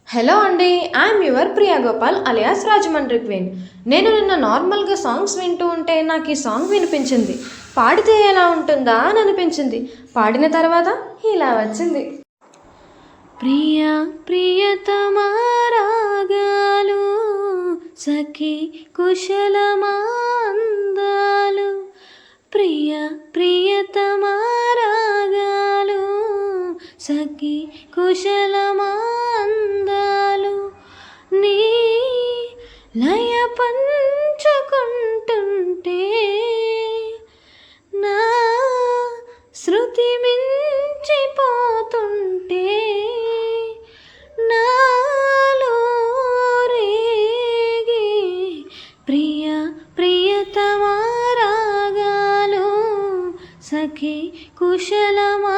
Hello అండి, I'm your Priya Gopal alias Rajahmundry queen. నేను నిన్న నార్మల్గా సాంగ్స్ వింటూ ఉంటే నాకు ఈ సాంగ్ వినిపించింది. పాడితే ఎలా ఉంటుందా అని అనిపించింది. పాడిన తర్వాత ఇలా వచ్చింది. ప్రియ ప్రియతమా రాగాలు సఖి కుశలమా అందాలు. ప్రియ ప్రియతమా రాగాలు సఖి కుశలమా అందాలు. నీ లయ పంచుకుంటుంటే నా శృతి మించిపోతుంటే నాలో రేగే ప్రియ ప్రియతమా రాగాలు సఖి కుశలమా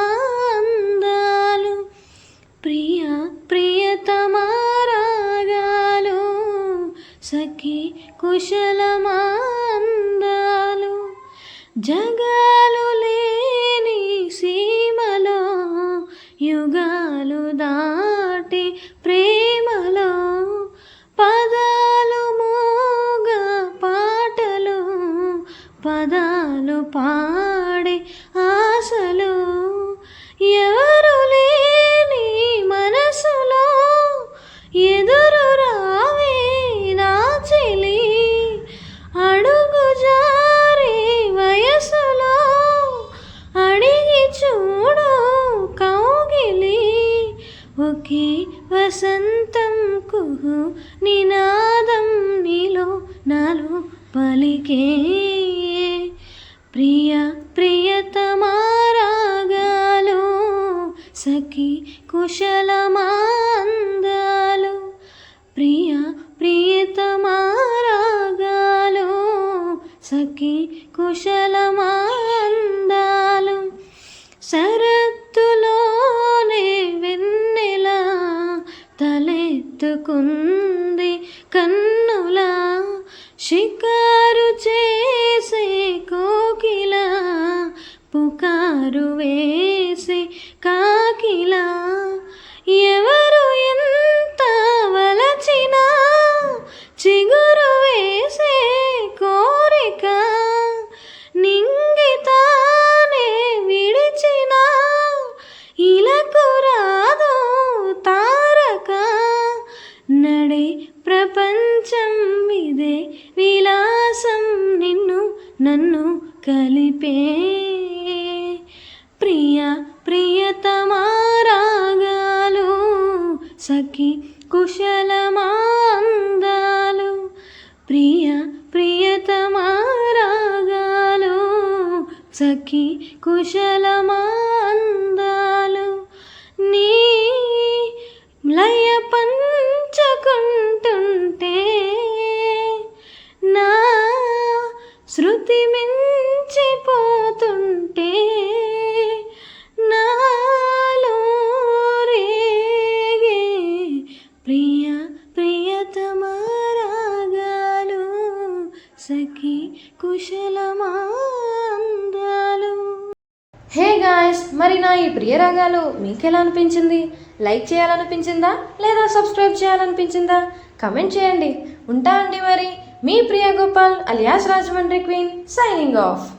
అందాలు. ప్రియ ప్రియతమా రాగాలు సఖి కుశలమా అందాలు. జగాలు లేని సీమలో యుగాలు దాటి ప్రేమలో పదాలు మూగ పాటలు పదాలు పాడే ఆశలు. ఎవరు లేని మనసులో ఎదురు రావే నా చెలి. అడుగు జారే వయసులో అడిగి చూడు కౌగిలి. ఒకే వసంతం కుహు నినాదం నీలో నాలో పలికే. ప్రియ ప్రియతమా రాగాలు సఖి కుశలమా అందాలు. ప్రియ ప్రియతమా రాగాలు సఖి కుశలమా అందాలు. శరత్తులోనే వెన్నెల తలెత్తుకుంది కన్నులా. షికారు చేసే కోకిల పుకారు వేసే కాకిలా. ఎవరు ఎంత వలచినా చిగురు వేసే కోరిక. నింగితానే విడిచిన ఇలకు రాదు తారక. నడే ప్రపంచం ఇదే విలాసం నిన్ను నన్ను కలిపే. ప్రియ ప్రియతమా రాగాలు సఖి కుశలమా అందాలు. ప్రియ ప్రియతమా రాగాలు సఖి కుశలమా అందాలు. నీ లయ పంచుకుంటుంటే నా శృతి మించిపోతుంటే నాలో రేగే ప్రియ ప్రియతమా రాగాలు సఖి కుశలమా అందాలు. హే గాయ్స్, మరి నా ఈ ప్రియ రాగాలు మీకెలా అనిపించింది? లైక్ చేయాలనిపించిందా లేదా సబ్స్క్రైబ్ చేయాలనిపించిందా? కమెంట్ చేయండి. ఉంటా అండి మరి. మీ Priya Gopal alias Rajahmundry queen signing of.